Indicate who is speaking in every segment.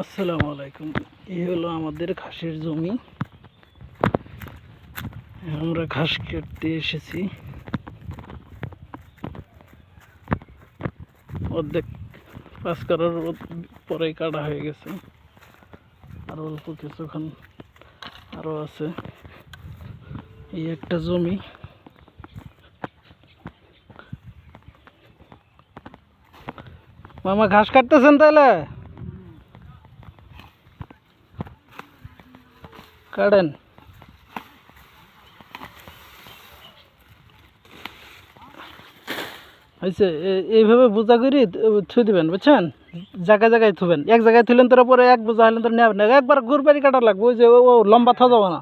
Speaker 1: আসসালামু আলাইকুম। এই হলো আমাদের ঘাসের জমি। আমরা ঘাস কাটতে এসেছি। অর্ধেক 5 কাটার পরে কাটা হয়ে গেছে, আর অল্প কিছুক্ষণ আরো আছে। এই একটা জমি। মামা ঘাস কাটতেছেন তাহলে? কাটেন। হয়েছে, এইভাবে বোঝা করি থুই দিবেন, বুঝছেন? জায়গায় জায়গায় থুবেন। এক জায়গায় থুলেন তোর পরে এক বোঝা হলেন তোর নেবেন না, একবার ঘুরবাড়ি কাটা লাগবে। ওই যে ও লম্বা থা যাবো না।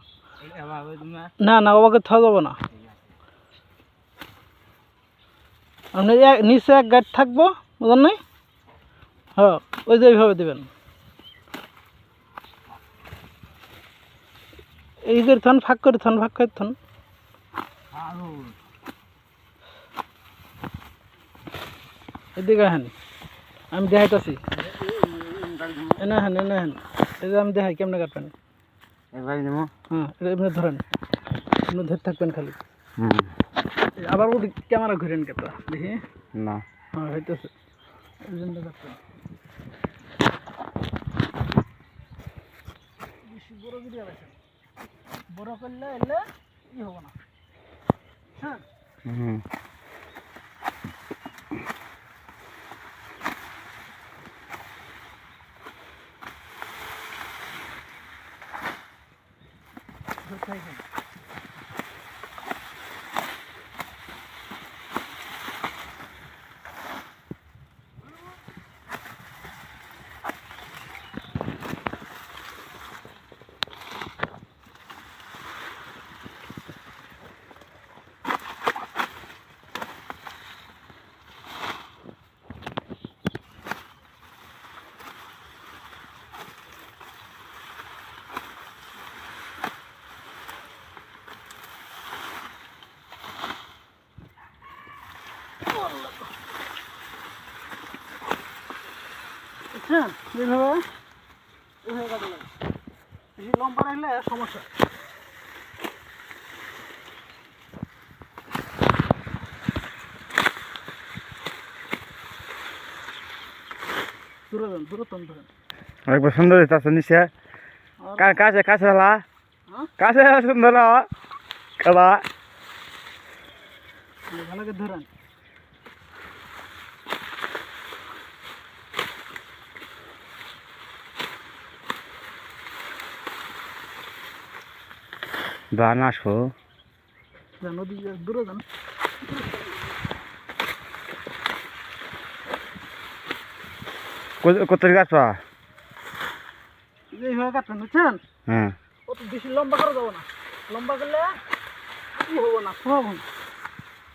Speaker 1: না না, ওকে থা যাবো না। আপনি নিচে এক গাঁট থাকবো, বুঝলেন নাই? হ্যাঁ, ওই যে এইভাবে দেবেন। এই করে থান, ফাঁক করে থান, ফাঁক করে থান। এদিকে হেন, আমি দেখাইতেছি। এনে হেন, এনে হেন। এই যে আমি দেখাই কেমনে কাটবেন। হ্যাঁ, এটা এমনি ধরেন, এমনি ধরে থাকবেন খালি। আবার ওই ক্যামেরা ঘুরেন কেটা দেখি না। হ্যাঁ, হইতেছে। এই জন্য কাটবেন। বেশি বড় যদি আছেন, বড় করলে এলে ই হবো না। হ্যাঁ, বুঝছেন? এইভাবে এইভাবে কাটে লাগে। বেশি লম্বা রাখলে সমস্যা। দূরে যান, দূরে টান ধরেন।
Speaker 2: একবার সুন্দর হইতাছে নিচে কাছে কাছে হলা কাছে সুন্দর খেলা
Speaker 1: ভালোকে ধরেন।
Speaker 2: বান আসো
Speaker 1: নদী দূরে যান।
Speaker 2: কত গাছ পা
Speaker 1: এইভাবে কাটবেন, বুঝছেন?
Speaker 2: হ্যাঁ,
Speaker 1: অত বেশি লম্বা করে যাবো না। লম্বা করলে কি হবো না, সব হবো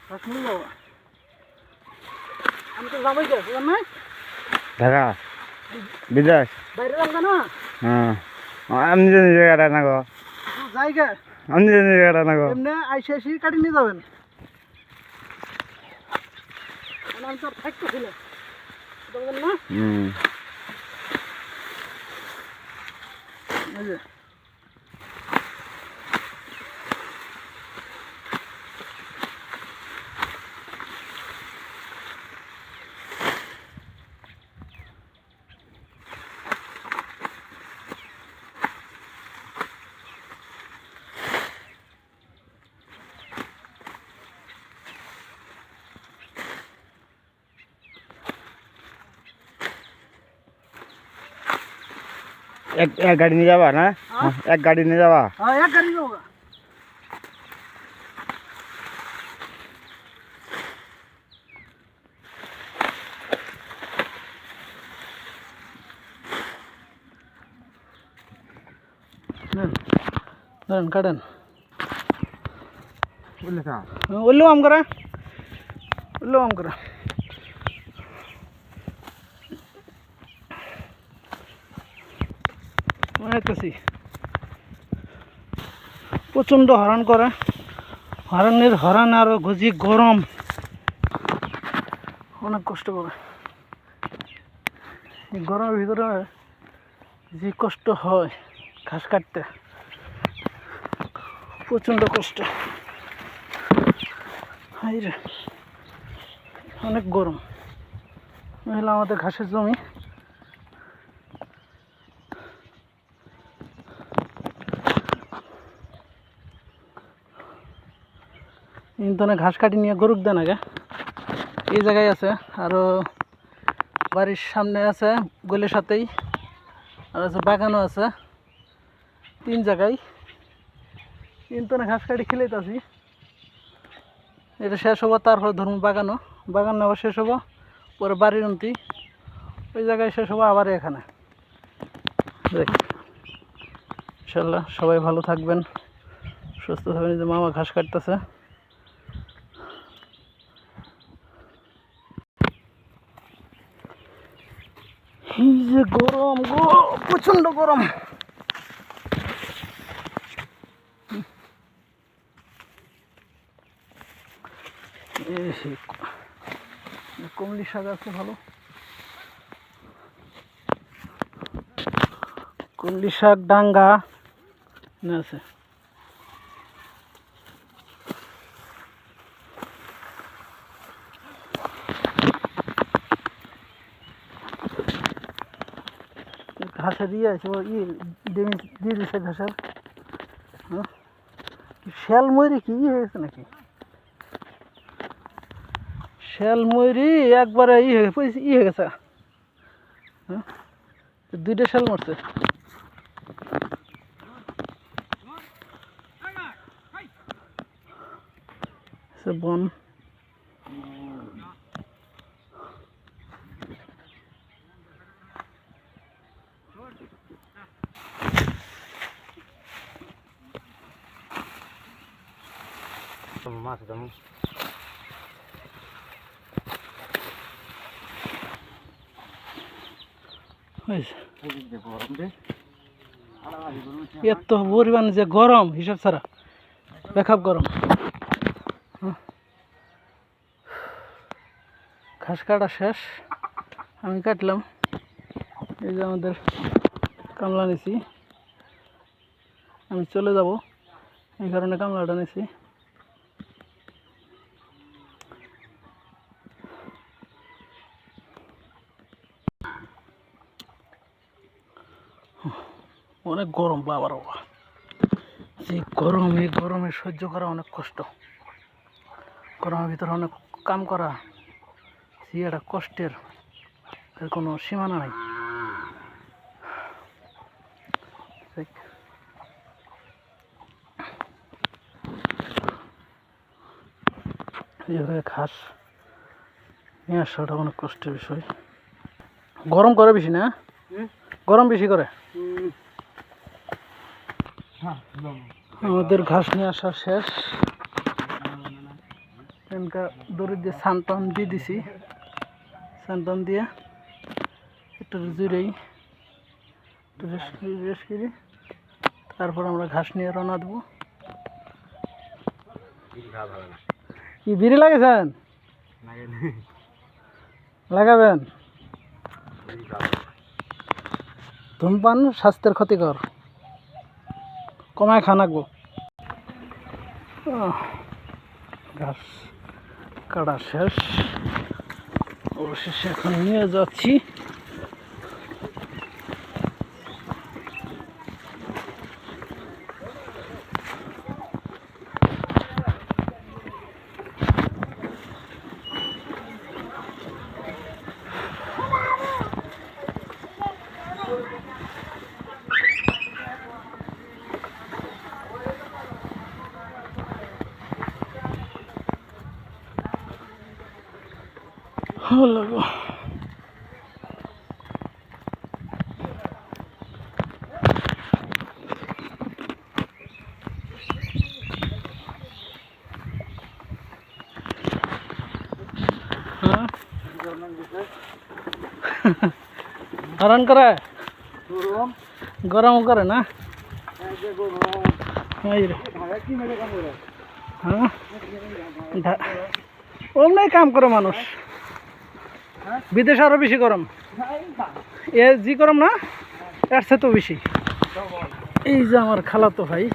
Speaker 1: ঘাস মরে যাবো। আমি তো যাবোই কে, বুঝলেন না?
Speaker 2: ঢাকা বিদেশ।
Speaker 1: বাইরে যাবো না।
Speaker 2: হ্যাঁ, আমি জানি জায়গাটা না গো,
Speaker 1: জায়গা
Speaker 2: আমি জানি জায়গাটা না গো।
Speaker 1: এমনি আইসি আইসি কাটি নিয়ে যাবেন। আমি তো থাকতেছিলাম, বুঝলেন না? এই যে
Speaker 2: এক এক গাড়ি নিয়ে যাবা না? এক গাড়ি নিয়ে যাবা?
Speaker 1: হ্যাঁ, এক গাড়ি যাবো। ধরেন কাটেন। উল্লু আম করে, উল্লু আম করে। প্রচণ্ড হরণ করে, হরণ আরো গুজি গরম, অনেক কষ্ট করে। এই গরমের ভিতরে যে কষ্ট হয় ঘাস কাটতে, প্রচণ্ড কষ্ট। হাই রে, অনেক গরম। হলো আমাদের ঘাসের জমি। ইন্দনে ঘাস কাটি নিয়ে গরুক দেন আগে, এই জায়গায় আছে। আরও বাড়ির সামনে আছে গলির সাথেই, আর আছে বাগানও আছে। 3 জায়গায় ইন্দনে ঘাস কাটি খেলেইতেছি। এটা শেষ হবো, তারপর ধরুন বাগান আবার শেষ হবো, পরে বাড়ির উন্তি ওই জায়গায় শেষ হবো, আবার এখানে। দেখ ইনশাল্লাহ সবাই ভালো থাকবেন, সুস্থ থাকবেন। যে মামা ঘাস কাটতেছে। এই যে গরম গো, প্রচন্ড গরম। কমলি শাক আছে ভালো, কমলি শাক ডাঙ্গা আছে। ঘাসের ইয়ে আছে, দিয়ে দিচ্ছে ঘাসের। শ্যাল ময়ূরি কি ইয়ে হয়েছে নাকি? শ্যাল ময়ূরি একবারে ই হয়ে গেছে। 2টা শ্যাল মারছে। বন
Speaker 2: মাছ দাম
Speaker 1: এত পরিমাণ যে গরম, হিসাব ছাড়া বেখাপ গরম। ঘাস কাটা শেষ, আমি কাটলাম। এই যে আমাদের কামলা নিছি, আমি চলে যাব এই কারণে কামলাটা নিছি। অনেক গরম বাবার বাবা, যে গরম, এই গরমে সহ্য করা অনেক কষ্ট। গরমের ভিতরে অনেক কাম করা যে একটা কষ্টের, এর কোনো সীমানা নাই। এইভাবে ঘাস নিয়ে আসাটা অনেক কষ্টের বিষয়। গরম করে বেশি না, গরম বেশি করে। আমাদের ঘাস নিয়ে আসা শেষ। দড়ি দিয়ে সানটান দিয়ে দিছি, সানটান দিয়ে একটু জুড়েই একটু রেস্ট করি, তারপর আমরা ঘাস নিয়ে রওনা দেবো। কি বিড়ি লাগাইছেন? লাগাবেন? ধূমপান স্বাস্থ্যের ক্ষতিকর, কমায় খান রাখবো। ঘাস কাটা শেষ, অবশেষে এখন নিয়ে যাচ্ছি। ভালো লাগো। হরণ করে গরম করে না? অমনি কাম করে মানুষ, বিদেশে আরো বেশি গরম। এ জি গরম না? এর চেয়ে তো বেশি। এই যে আমার খালাতো ভাই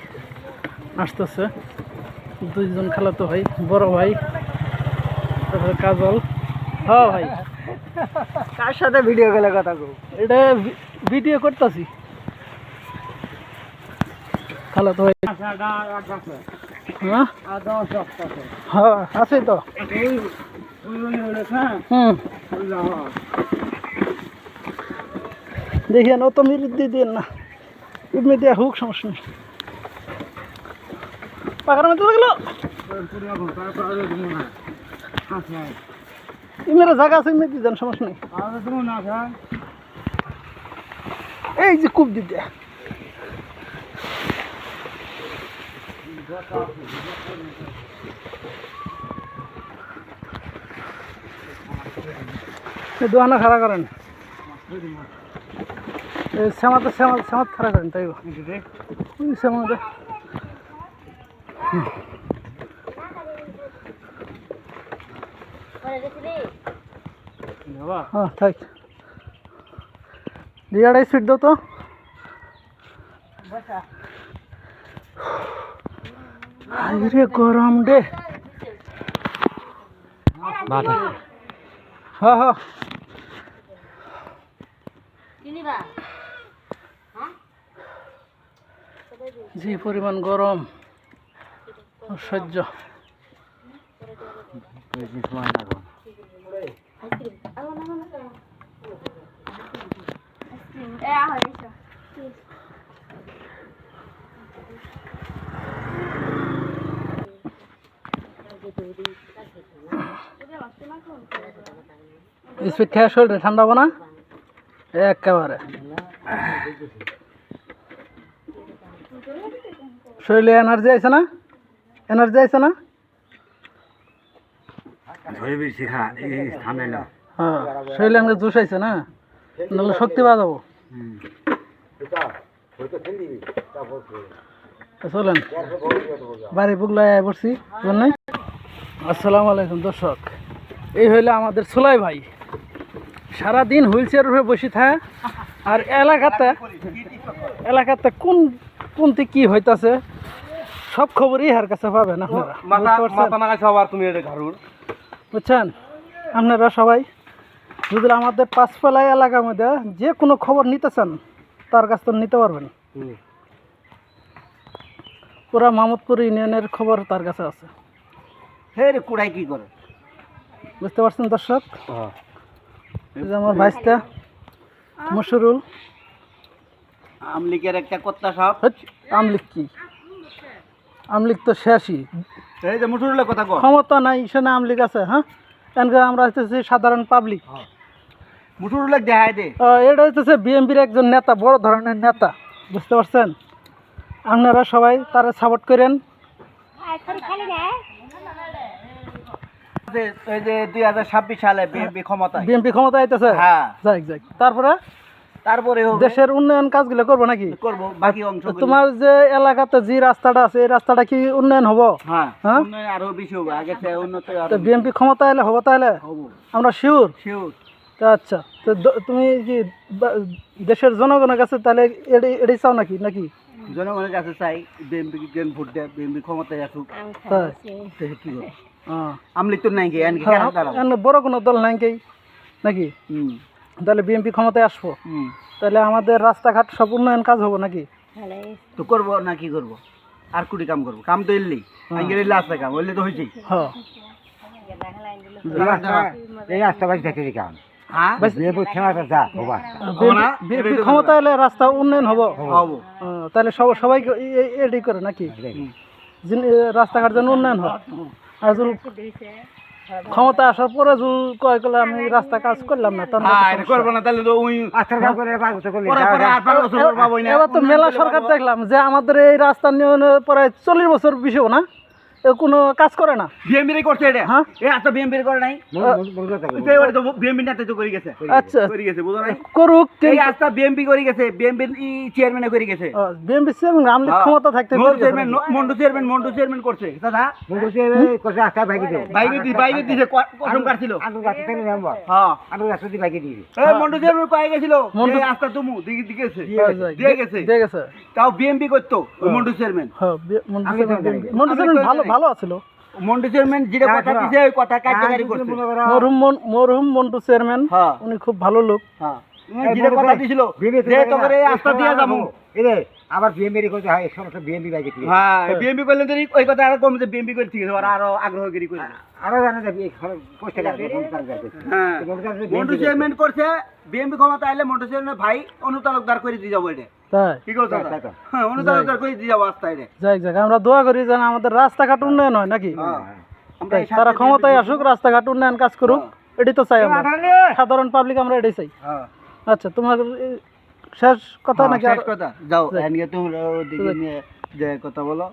Speaker 1: আসতেছে, দুইজন খালাতো ভাই, বড় ভাই, তারপরে কাজল। হ্যাঁ ভাই,
Speaker 2: কার সাথে ভিডিও কলে কথা কও?
Speaker 1: এটা ভিডিও করতেছি। খালাতো ভাই, হ্যাঁ হ্যাঁ আছে তো। দেখেন ও তো মিরুদ্দি দিয়ে না, এমনি দেওয়া হোক, সমস্যা নেই। পাকার মধ্যে লাগলো এমনি জায়গা আছে, এমনি দিয়ে দেন, সমস্যা নেই। এই যে কূপ দিতে দোকানে খাড়া করেন, শ্যামাতে শ্যামাত খাড়া করেন, তাই শ্যামাতে। হ্যাঁ থাক, দিয়াটা স্পিড দাও তো। রে গরম রে। হ্যাঁ হ্যাঁ যে পরিমাণ গরম অসহ্য। স্পিড খেয়ে শরীরে ঠান্ডা হবো না একেবারে। শরীরে এনার্জি আছে না, এনার্জি আছে না। হ্যাঁ শরীরে আমাকে জুস আইছে না, নাহলে শক্তি পাওয়া যাবো। চলেন বাড়ি বুগলাই পড়ছি। আসসালামু আলাইকুম দর্শক, এই হইলে আমাদের সোলাই ভাই, সারাদিন হুইল চেয়ার উপরে বসে থাকে। আর এলাকাতে কোনটি কি হইতাছে সব খবরই হার কাছে পাবেন আপনারা, বুঝছেন। আপনারা সবাই যদি আমাদের পাঁচপালাই এলাকার মধ্যে যে কোনো খবর নিতে চান তার কাছ থেকে নিতে পারবেন। পুরা মাহমুদপুর ইউনিয়নের খবর তার কাছে আছে।
Speaker 2: হেরে কুড়াই কি করে
Speaker 1: বুঝতে পারছেন দর্শক। এই যে আমার ভাইস্তা মশরুল,
Speaker 2: আমলিকের একটা কত্তা সাপ।
Speaker 1: আমলিক কি, আমলিক তো শেষই,
Speaker 2: এই যে মশরুলের কথা কও,
Speaker 1: ক্ষমতা নাই সে না আমলিক আছে। হ্যাঁ এনকে আমরা হচ্ছে সাধারণ পাবলিক।
Speaker 2: মশরুলের দেখায় দে,
Speaker 1: এটা হচ্ছে বিএনপির একজন নেতা, বড় ধরনের নেতা, বুঝতে পারছেন। আপনারা সবাই তারা সাপোর্ট করেন।
Speaker 2: এই যে 2026 সালে বিএনপি ক্ষমতা
Speaker 1: আইতেছে।
Speaker 2: হ্যাঁ
Speaker 1: যাক তারপরে দেশের উন্নয়ন কাজগুলো করবো নাকি
Speaker 2: করবো, বাকি অংশ
Speaker 1: তোমার যে এলাকাতে যে রাস্তাটা আছে এই রাস্তাটা কি উন্নয়ন হবো?
Speaker 2: হ্যাঁ উন্নয়ন আরো বেশি হবে, আগে থেকে উন্নত।
Speaker 1: বিএনপি ক্ষমতা এলে হবো, তাহলে আমরা শিওর। আচ্ছা তো তুমি কি দেশের জনগণের কাছে তাহলে এটাই চাও নাকি
Speaker 2: জনগণের কাছে চাই বিএনপি ভোট দেয়, বিএনপি ক্ষমতায় আসুক। কি করবো, আমলিক তো নাই
Speaker 1: বড় কোনো দল নাই নাকি, তাহলে বিএনপি ক্ষমতায় আসবো, তাহলে আমাদের রাস্তাঘাট সব উন্নয়ন কাজ হবো নাকি?
Speaker 2: তো করবো না, কি করবো, আর কুটি কাম করবো, কাম তো এলি আসতে কাম হইলে তো হয়েছেই। এই রাস্তা বাস দেখে কাম
Speaker 1: ক্ষমতা এলে রাস্তা উন্নয়ন হবো, তাহলে সবাই এটাই করে নাকি, রাস্তাঘাট যেন উন্নয়ন হয়। আর ক্ষমতা আসার পরে কয় করলে আমি রাস্তা কাজ করলাম না, এবার তো মেলা সরকার দেখলাম যে আমাদের এই রাস্তা নিয়ে প্রায় 40 বছর বিষয় না, এ কোনো কাজ করে না।
Speaker 2: বিএমপি রে করছে এটা
Speaker 1: হ্যাঁ
Speaker 2: এ আচ্ছা বিএমপি রে করে নাই এই ওরে তো বিএমপি নেতা তো করে গেছে
Speaker 1: আচ্ছা
Speaker 2: করে গেছে বুঝো নাই
Speaker 1: করুক
Speaker 2: এই আস্থা বিএমপি করে গেছে বিএমপি চেয়ারম্যান করে গেছে
Speaker 1: বিএমপি চেয়ারম্যান আমলি ক্ষমতা থাকতে
Speaker 2: মন্ডু চেয়ারম্যান করছে দাদা
Speaker 3: মন্ডু চেয়ারম্যান করছে আস্থা ভাইকে দিও
Speaker 2: বাইকে দিছে কসম কাটছিল
Speaker 3: আলু গাছে তেল নাম্বার
Speaker 2: হ্যাঁ
Speaker 3: আলু গাছে দি ভাইকে দিবি
Speaker 2: এই মন্ডু চেয়ারম্যান কয়ে গেছিল এই আস্থা তুমি দিকেছে দিয়ে গেছে
Speaker 1: দিয়ে গেছে
Speaker 2: তাও বিএমপি করতো ওই মন্ডু চেয়ারম্যান
Speaker 1: হ্যাঁ মন্টু চেয়ারম্যান ভালো ভালো আছিল।
Speaker 2: মন্ডু চেয়ারম্যান যেটা কথা দিছে ওই কথা কার্যকারী করছে
Speaker 1: মরহুম মন্টু চেয়ারম্যান
Speaker 2: হ্যাঁ
Speaker 1: উনি খুব ভালো লোক।
Speaker 2: হ্যাঁ যেটা কথা দিছিল যে তোরে আস্থা দিয়ে যাবো
Speaker 3: এরে আবার বিএমপি কইতে হয় সমস্ত বিএমপি ভাইকে দিবি
Speaker 2: হ্যাঁ বিএমপি করলেন তো ওই কথা আর কম যে বিএমপি করে ঠিক আছে ওরা আরো আগ্রহগিরি করে
Speaker 3: আরো জানা যাবি কষ্ট করবে
Speaker 2: হ্যাঁ মন্টু চেয়ারম্যান করছে বিএমপি ক্ষমতা আইলে মন্টু চেয়ারম্যান ভাই অনুতালকদার করে দিয়ে যাবো এটা
Speaker 1: তাই
Speaker 2: কি কথা হ্যাঁ অনুতালকদার করে দিয়ে যাবো আস্থা এটা
Speaker 1: যাই যাক আমরা দোয়া করি যেন আমাদের রাস্তাঘাট উন্নয়ন হয় নাকি
Speaker 2: আমরা এই
Speaker 1: তারা ক্ষমতায় আসুক রাস্তাঘাট উন্নয়ন কাজ করুক এটাই তো চাই আমরা সাধারণ পাবলিক আমরা এটাই চাই।
Speaker 2: হ্যাঁ
Speaker 1: আচ্ছা তোমার শেষ কথা নাকি
Speaker 2: শেষ কথা যাও এনকে তুমি ওদিকে নিয়ে যে কথা বলো